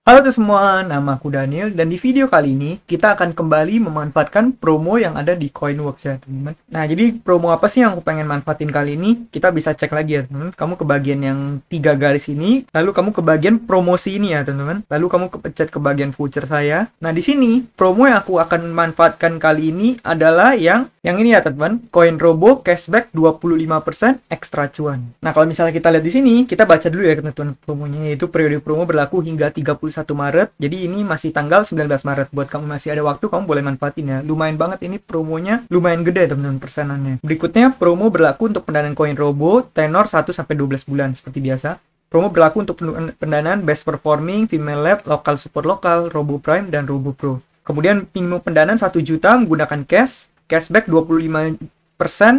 Halo tuh semua, nama aku Daniel dan di video kali ini kita akan kembali memanfaatkan promo yang ada di Coinworks ya teman-teman. Nah jadi promo apa sih yang aku pengen manfaatin kali ini? Kita bisa cek lagi ya teman-teman. Kamu ke bagian yang 3 garis ini, lalu kamu ke bagian promosi ini ya teman-teman. Lalu kamu pencet ke bagian voucher saya. Nah di sini promo yang aku akan manfaatkan kali ini adalah yang ini ya teman-teman. Coin Robo cashback 25% ekstra cuan. Nah kalau misalnya kita lihat di sini, kita baca dulu ya teman-teman promonya, yaitu periode promo berlaku hingga 31 Maret. Jadi ini masih tanggal 19 Maret. Buat kamu masih ada waktu, kamu boleh manfaatin ya. Lumayan banget ini promonya, lumayan gede teman-teman persenannya. Berikutnya promo berlaku untuk pendanaan koin Robo tenor 1-12 bulan seperti biasa. Promo berlaku untuk pendanaan best performing, female lab, lokal support lokal, Robo Prime, dan Robo Pro. Kemudian minimum pendanaan 1 juta menggunakan cash, cashback 25%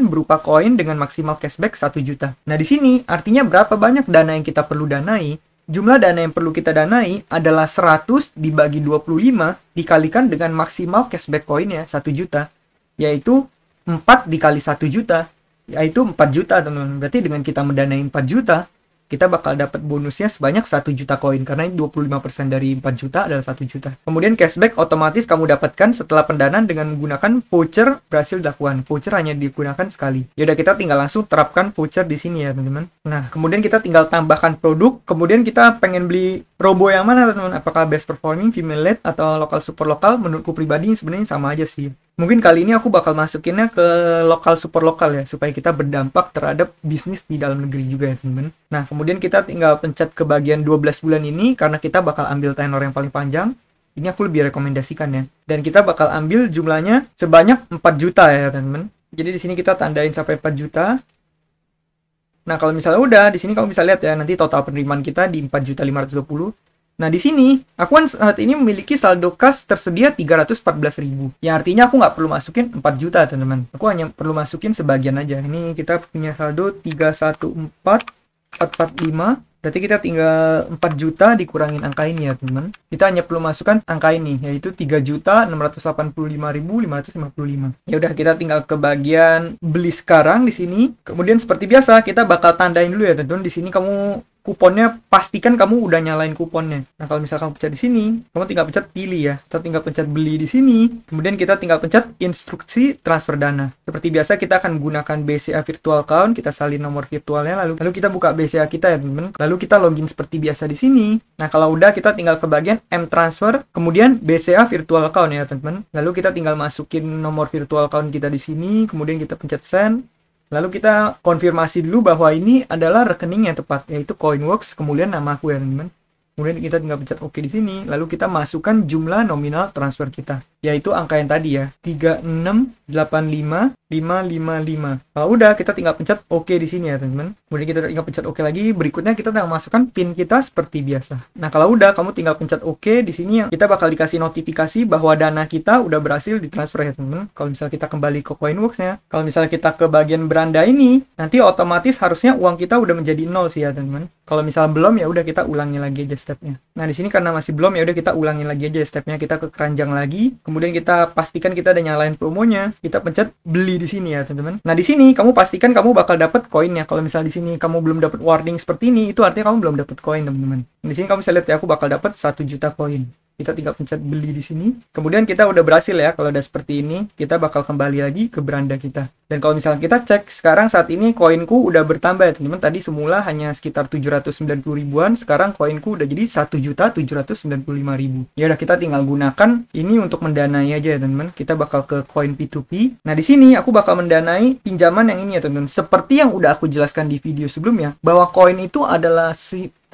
berupa koin dengan maksimal cashback 1 juta. Nah di sini artinya berapa banyak dana yang kita perlu danai? Jumlah dana yang perlu kita danai adalah 100 dibagi 25 dikalikan dengan maksimal cashback koinnya 1 juta, yaitu 4 dikali 1 juta, yaitu 4 juta teman-teman. Berarti dengan kita mendanai 4 juta, kita bakal dapat bonusnya sebanyak 1 juta koin, karena 25% dari 4 juta adalah 1 juta. Kemudian cashback otomatis kamu dapatkan setelah pendanaan dengan menggunakan voucher berhasil dilakukan. Voucher hanya digunakan sekali. Yaudah, kita tinggal langsung terapkan voucher di sini ya teman-teman. Nah, kemudian kita tinggal tambahkan produk. Kemudian kita pengen beli Robo yang mana teman-teman? Apakah best performing, female led, atau lokal support lokal? Menurutku pribadi sebenarnya sama aja sih. Mungkin kali ini aku bakal masukinnya ke lokal support lokal ya, supaya kita berdampak terhadap bisnis di dalam negeri juga ya teman-teman. Nah, kemudian kita tinggal pencet ke bagian 12 bulan ini, karena kita bakal ambil tenor yang paling panjang. Ini aku lebih rekomendasikan ya. Dan kita bakal ambil jumlahnya sebanyak 4 juta ya teman-teman. Jadi di sini kita tandain sampai 4 juta. Nah, kalau misalnya udah, di sini kamu bisa lihat ya, nanti total penerimaan kita di 4.520. Nah, di sini, aku kan saat ini memiliki saldo kas tersedia 314.000. Yang artinya aku nggak perlu masukin 4 juta, teman-teman. Aku hanya perlu masukin sebagian aja. Ini kita punya saldo 314.445. Berarti kita tinggal 4 juta dikurangin angka ini ya, teman-teman. Kita hanya perlu masukkan angka ini, yaitu 3.685.555. Ya udah, kita tinggal ke bagian beli sekarang di sini. Kemudian seperti biasa, kita bakal tandain dulu ya, teman-teman. Di sini kamu kuponnya, pastikan kamu udah nyalain kuponnya. Nah, kalau misalkan kamu pencet di sini, kamu tinggal pencet pilih ya. Kita tinggal pencet beli di sini. Kemudian kita tinggal pencet instruksi transfer dana. Seperti biasa, kita akan gunakan BCA virtual account. Kita salin nomor virtualnya, lalu kita buka BCA kita ya, teman-teman. Lalu kita login seperti biasa di sini. Nah, kalau udah, kita tinggal ke bagian M transfer, kemudian BCA virtual account ya, teman-teman. Lalu kita tinggal masukin nomor virtual account kita di sini, kemudian kita pencet send. Lalu kita konfirmasi dulu bahwa ini adalah rekening yang tepat, yaitu Coinworks, kemudian nama aku ya teman-teman. Kemudian kita tinggal pencet OK di sini, lalu kita masukkan jumlah nominal transfer kita, yaitu angka yang tadi ya, 3685555. Kalau udah, kita tinggal pencet OK di sini ya teman-teman. Kemudian kita tinggal pencet OK lagi. Berikutnya kita tinggal masukkan PIN kita seperti biasa. Nah, kalau udah, kamu tinggal pencet OK di sini, kita bakal dikasih notifikasi bahwa dana kita udah berhasil ditransfer ya teman-teman. Kalau misalnya kita kembali ke Coinworks-nya, kalau misalnya kita ke bagian beranda ini, nanti otomatis harusnya uang kita udah menjadi 0 sih ya teman-teman. Kalau misalnya belum, ya udah kita ulangi lagi aja stepnya. Nah, di sini karena masih belum, ya udah kita ulangin lagi aja stepnya. Kita ke keranjang lagi. Kemudian kita pastikan kita ada nyalain promonya. Kita pencet beli di sini ya, teman-teman. Nah, di sini kamu pastikan kamu bakal dapat koinnya. Kalau misalnya di sini kamu belum dapat warning seperti ini, itu artinya kamu belum dapat koin, teman-teman. Di sini kamu bisa lihat ya, aku bakal dapat 1 juta koin. Kita tinggal pencet beli di sini. Kemudian kita udah berhasil ya. Kalau udah seperti ini, kita bakal kembali lagi ke beranda kita. Dan kalau misalnya kita cek, sekarang saat ini koinku udah bertambah ya teman-teman. Tadi semula hanya sekitar 790 ribuan, sekarang koinku udah jadi 1.795.000. Ya udah, kita tinggal gunakan ini untuk mendanai aja ya teman-teman. Kita bakal ke koin P2P. Nah, di sini aku bakal mendanai pinjaman yang ini ya teman-teman. Seperti yang udah aku jelaskan di video sebelumnya, bahwa koin itu adalah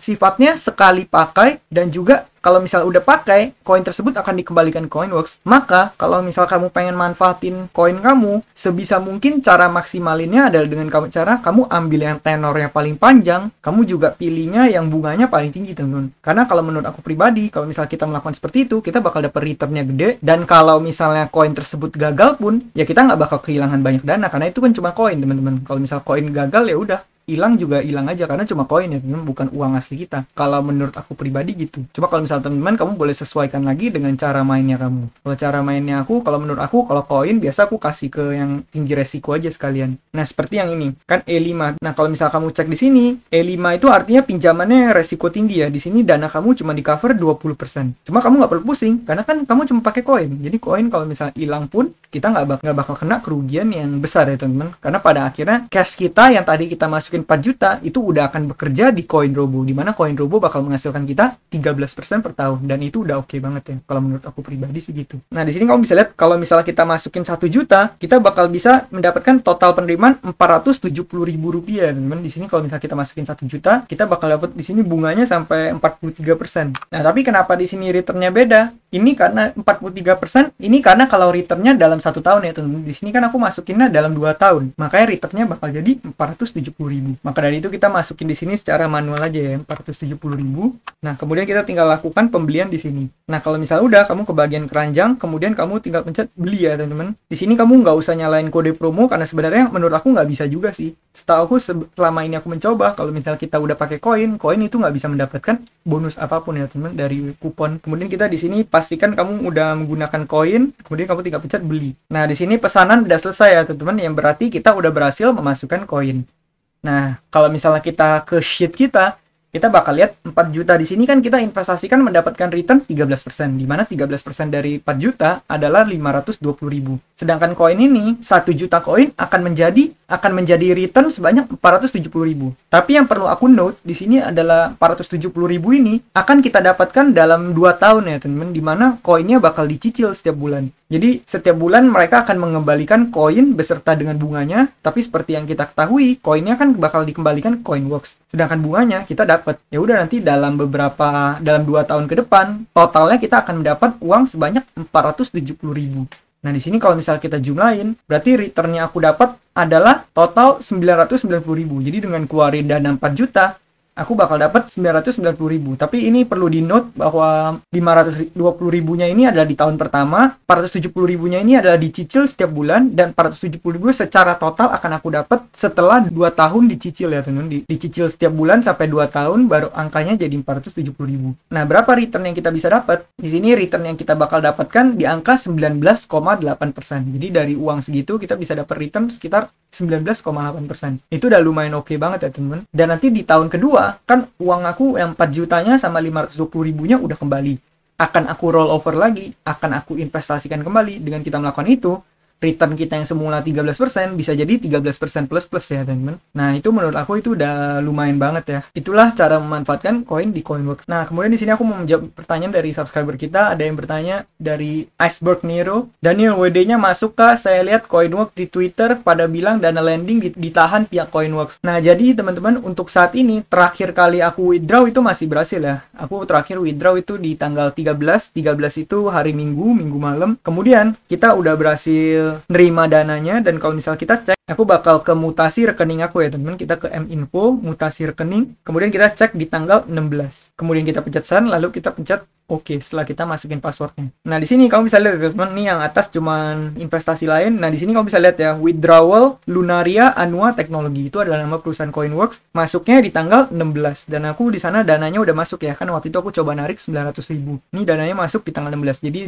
sifatnya sekali pakai, dan juga kalau misalnya udah pakai, koin tersebut akan dikembalikan Coinworks. Maka, kalau misal kamu pengen manfaatin koin kamu, sebisa mungkin cara maksimalinnya adalah dengan cara kamu ambil yang tenornya paling panjang, kamu juga pilihnya yang bunganya paling tinggi, teman-teman. Karena kalau menurut aku pribadi, kalau misalnya kita melakukan seperti itu, kita bakal dapat returnnya gede, dan kalau misalnya koin tersebut gagal pun, ya kita nggak bakal kehilangan banyak dana, karena itu kan cuma koin, teman-teman. Kalau misal koin gagal, ya udah, hilang juga hilang aja karena cuma koin ya teman-teman, bukan uang asli kita. Kalau menurut aku pribadi gitu. Coba kalau misalnya teman-teman kamu boleh sesuaikan lagi dengan cara mainnya kamu. Kalau cara mainnya aku, kalau menurut aku, kalau koin biasa aku kasih ke yang tinggi resiko aja sekalian. Nah, seperti yang ini kan E5. Nah, kalau misalnya kamu cek di sini, E5 itu artinya pinjamannya resiko tinggi ya. Di sini dana kamu cuma di cover 20%. Cuma kamu nggak perlu pusing karena kan kamu cuma pakai koin. Jadi koin kalau misalnya hilang pun kita nggak bakal kena kerugian yang besar ya teman-teman. Karena pada akhirnya cash kita yang tadi kita masukin 4 juta itu udah akan bekerja di koin Robo, di mana koin Robo bakal menghasilkan kita 13% per tahun, dan itu udah oke banget ya kalau menurut aku pribadi sih gitu. Nah, di sini kamu bisa lihat kalau misalnya kita masukin 1 juta, kita bakal bisa mendapatkan total penerimaan Rp470.000, teman-teman. Di sini kalau misalnya kita masukin 1 juta, kita bakal dapat di sini bunganya sampai 43%. Nah, tapi kenapa di sini returnnya beda? Ini karena 43%, ini karena kalau returnnya dalam 1 tahun ya teman-teman. Di sini kan aku masukinnya dalam 2 tahun, makanya returnnya bakal jadi 470.000. Maka dari itu kita masukin di sini secara manual aja ya, 470.000. Nah, kemudian kita tinggal lakukan pembelian di sini. Nah, kalau misalnya udah kamu ke bagian keranjang, kemudian kamu tinggal pencet beli ya teman-teman. Di sini kamu nggak usah nyalain kode promo karena sebenarnya menurut aku nggak bisa juga sih. Setahu aku selama ini aku mencoba, kalau misalnya kita udah pakai koin itu nggak bisa mendapatkan bonus apapun ya teman-teman dari kupon. Kemudian kita di sini pastikan kamu udah menggunakan koin, kemudian kamu tinggal pencet beli. Nah, di sini pesanan udah selesai ya teman-teman, yang berarti kita udah berhasil memasukkan koin. Nah, kalau misalnya kita ke sheet kita bakal lihat 4 juta di sini kan kita investasikan mendapatkan return 13%, di mana 13% dari 4 juta adalah 520.000. Sedangkan koin ini 1 juta koin akan menjadi return sebanyak 470.000. Tapi yang perlu aku note di sini adalah 470.000 ini akan kita dapatkan dalam 2 tahun ya teman-teman, di mana koinnya bakal dicicil setiap bulan. Jadi setiap bulan mereka akan mengembalikan koin beserta dengan bunganya, tapi seperti yang kita ketahui, koinnya kan bakal dikembalikan ke Coinworks. Sedangkan bunganya kita dapat. Ya udah, nanti dalam 2 tahun ke depan, totalnya kita akan mendapat uang sebanyak 470.000. Nah, di sini kalau misalnya kita jumlahin, berarti returnnya aku dapat adalah total 990.000. Jadi dengan keluarin dana 4 juta, aku bakal dapat 990.000. Tapi ini perlu di note bahwa 520.000-nya ini adalah di tahun pertama, 470.000-nya ini adalah dicicil setiap bulan, dan 470.000 secara total akan aku dapat setelah 2 tahun dicicil ya teman-teman. Dicicil setiap bulan sampai 2 tahun baru angkanya jadi 470.000. Nah, berapa return yang kita bisa dapat? Di sini return yang kita bakal dapatkan di angka 19,8%. Jadi dari uang segitu kita bisa dapat return sekitar 19,8%. Itu udah lumayan oke banget ya teman-teman. Dan nanti di tahun kedua, kan uang aku yang 4 jutanya sama 520.000-nya udah kembali. Akan aku roll over lagi, akan aku investasikan kembali. Dengan kita melakukan itu, return kita yang semula 13% bisa jadi 13% plus ya teman-teman. Nah, itu menurut aku itu udah lumayan banget ya. Itulah cara memanfaatkan koin di Coinworks. Nah, kemudian di sini aku mau menjawab pertanyaan dari subscriber kita. Ada yang bertanya dari Iceberg Nero, Daniel, WD-nya masuk kah? Saya lihat Coinworks di Twitter pada bilang dana landing ditahan pihak Coinworks. Nah, jadi teman-teman, untuk saat ini terakhir kali aku withdraw itu masih berhasil ya. Aku terakhir withdraw itu di tanggal 13 itu hari Minggu malam. Kemudian kita udah berhasil nerima dananya, dan kalau misal kita cek, aku bakal ke mutasi rekening aku ya teman-teman. Kita ke M-Info, mutasi rekening, kemudian kita cek di tanggal 16. Kemudian kita pencet send, lalu kita pencet oke setelah kita masukin passwordnya. Nah, di sini kamu bisa lihat teman-teman, nih yang atas cuman investasi lain. Nah, di sini kamu bisa lihat ya, withdrawal Lunaria Anua Teknologi, itu adalah nama perusahaan Coinworks. Masuknya di tanggal 16, dan aku di sana dananya udah masuk ya, kan waktu itu aku coba narik 900.000. Ini dananya masuk di tanggal 16. Jadi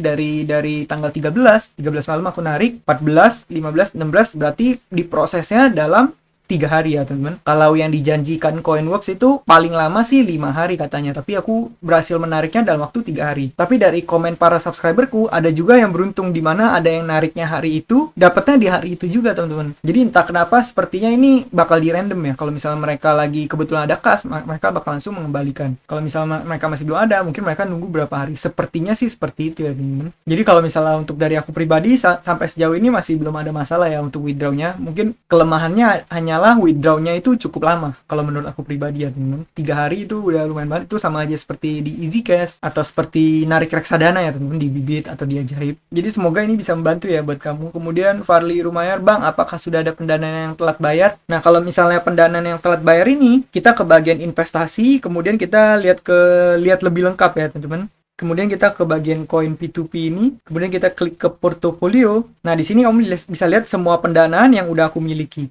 dari tanggal 13 malam aku narik 14, 15, 16, berarti diprosesnya dalam 3 hari ya teman-teman. Kalau yang dijanjikan Coinworks itu paling lama sih 5 hari katanya, tapi aku berhasil menariknya dalam waktu 3 hari. Tapi dari komen para subscriberku, ada juga yang beruntung, di mana ada yang nariknya hari itu, dapatnya di hari itu juga teman-teman. Jadi entah kenapa sepertinya ini bakal di random ya. Kalau misalnya mereka lagi kebetulan ada kas, mereka bakal langsung mengembalikan. Kalau misalnya mereka masih belum ada, mungkin mereka nunggu berapa hari. Sepertinya sih seperti itu ya teman-teman. Jadi kalau misalnya untuk dari aku pribadi, sampai sejauh ini masih belum ada masalah ya untuk withdrawnya. Mungkin kelemahannya hanya withdrawnya itu cukup lama kalau menurut aku pribadi ya teman-teman. 3 hari itu udah lumayan banget. Itu sama aja seperti di EasyCash atau seperti narik reksadana ya teman-teman, di Bibit atau di Ajaib. Jadi semoga ini bisa membantu ya buat kamu. Kemudian Farli Rumayar, Bang, apakah sudah ada pendanaan yang telat bayar? Nah, kalau misalnya pendanaan yang telat bayar ini, kita ke bagian investasi, kemudian kita lihat lebih lengkap ya teman-teman. Kemudian kita ke bagian koin P2P ini, kemudian kita klik ke portofolio. Nah, di sini kamu bisa lihat semua pendanaan yang udah aku miliki.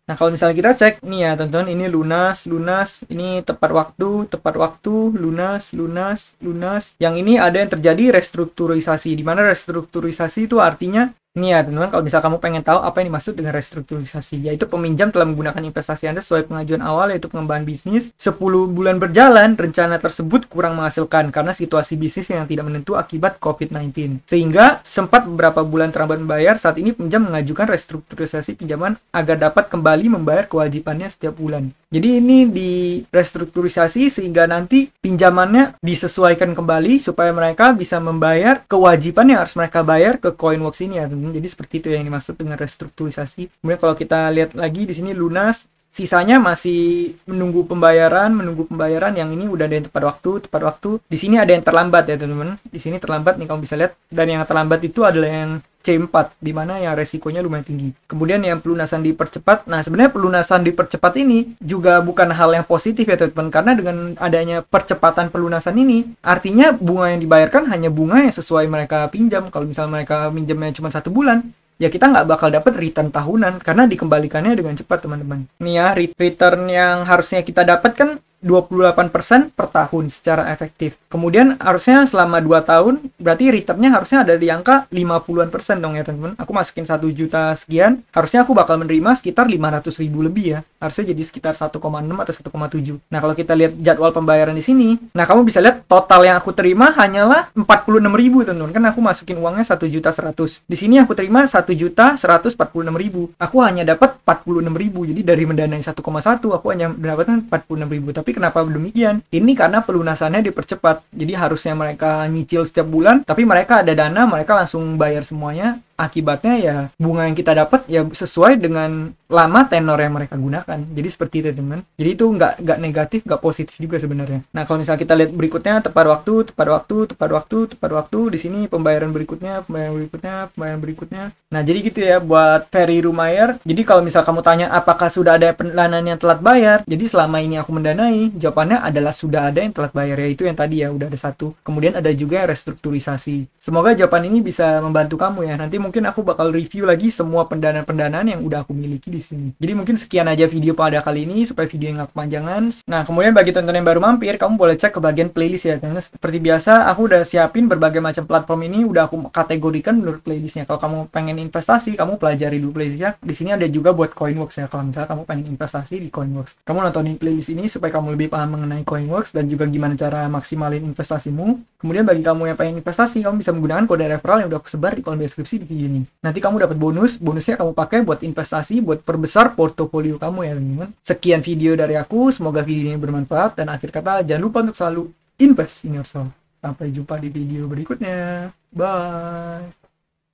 Nah, kalau misalnya kita cek nih ya, teman-teman, ini lunas, lunas, ini tepat waktu, lunas, lunas, lunas. Yang ini ada yang terjadi restrukturisasi. Di mana restrukturisasi itu artinya nih ya, teman-teman, kalau misalnya kamu pengen tahu apa yang dimaksud dengan restrukturisasi, yaitu peminjam telah menggunakan investasi Anda sesuai pengajuan awal, yaitu pengembangan bisnis. 10 bulan berjalan, rencana tersebut kurang menghasilkan karena situasi bisnis yang tidak menentu akibat COVID-19. Sehingga sempat beberapa bulan terlambat membayar, saat ini peminjam mengajukan restrukturisasi pinjaman agar dapat kembali membayar kewajibannya setiap bulan. Jadi ini di restrukturisasi sehingga nanti pinjamannya disesuaikan kembali supaya mereka bisa membayar kewajiban yang harus mereka bayar ke Coinworks ini ya. Jadi seperti itu yang dimaksud dengan restrukturisasi. Kemudian kalau kita lihat lagi di sini lunas, sisanya masih menunggu pembayaran yang ini udah ada yang tepat waktu. Di sini ada yang terlambat ya, teman-teman. Di sini terlambat nih, kamu bisa lihat, dan yang terlambat itu adalah yang C4, di mana yang resikonya lumayan tinggi. Kemudian yang pelunasan dipercepat. Nah, sebenarnya pelunasan dipercepat ini juga bukan hal yang positif ya, teman-teman, karena dengan adanya percepatan pelunasan ini, artinya bunga yang dibayarkan hanya bunga yang sesuai mereka pinjam. Kalau misalnya mereka pinjamnya cuma 1 bulan, ya kita nggak bakal dapat return tahunan karena dikembalikannya dengan cepat, teman-teman. Nih ya, return yang harusnya kita dapat kan 28% per tahun secara efektif. Kemudian harusnya selama 2 tahun, berarti returnnya harusnya ada di angka 50-an% dong ya, teman-teman. Aku masukin 1 juta sekian, harusnya aku bakal menerima sekitar 500.000 lebih ya. Harusnya jadi sekitar 1,6 atau 1,7. Nah, kalau kita lihat jadwal pembayaran di sini, nah kamu bisa lihat total yang aku terima hanyalah 46.000, teman-teman. Kan aku masukin uangnya 1.100.000. Di sini aku terima 1.146.000. Aku hanya dapat 46.000. Jadi dari mendanai 1,1 aku hanya mendapatkan 46.000. Tapi kenapa demikian? Ini karena pelunasannya dipercepat. Jadi harusnya mereka nyicil setiap bulan, tapi mereka ada dana, mereka langsung bayar semuanya. Akibatnya ya bunga yang kita dapat ya sesuai dengan lama tenor yang mereka gunakan. Jadi seperti itu, teman. Jadi itu nggak negatif, nggak positif juga sebenarnya. Nah, kalau misalnya kita lihat berikutnya, tepat waktu. Di sini pembayaran berikutnya. Nah, jadi gitu ya buat Ferry Rumayer. Jadi kalau misal kamu tanya apakah sudah ada pendanaan yang telat bayar, jadi selama ini aku mendanai, jawabannya adalah sudah ada yang telat bayar, yaitu yang tadi ya, udah ada 1. Kemudian ada juga yang restrukturisasi. Semoga jawaban ini bisa membantu kamu ya. Nanti mungkin aku bakal review lagi semua pendanaan-pendanaan yang udah aku miliki di sini. Jadi mungkin sekian aja video pada kali ini supaya video yang gak kepanjangan. Nah, kemudian bagi teman-teman yang baru mampir, kamu boleh cek ke bagian playlist ya. Karena seperti biasa, aku udah siapin berbagai macam platform ini, udah aku kategorikan menurut playlistnya. Kalau kamu pengen investasi, kamu pelajari dulu playlistnya. Di sini ada juga buat Coinworks ya. Kalau misalnya kamu pengen investasi di Coinworks, kamu nontonin playlist ini supaya kamu lebih paham mengenai Coinworks dan juga gimana cara maksimalin investasimu. Kemudian bagi kamu yang pengen investasi, kamu bisa menggunakan kode referral yang udah aku sebar di kolom deskripsi di video ini. Nanti kamu dapat bonusnya kamu pakai buat investasi, buat perbesar portofolio kamu ya, teman-teman. Sekian video dari aku, semoga video ini bermanfaat, dan akhir kata jangan lupa untuk selalu invest in yourself. Sampai jumpa di video berikutnya. Bye.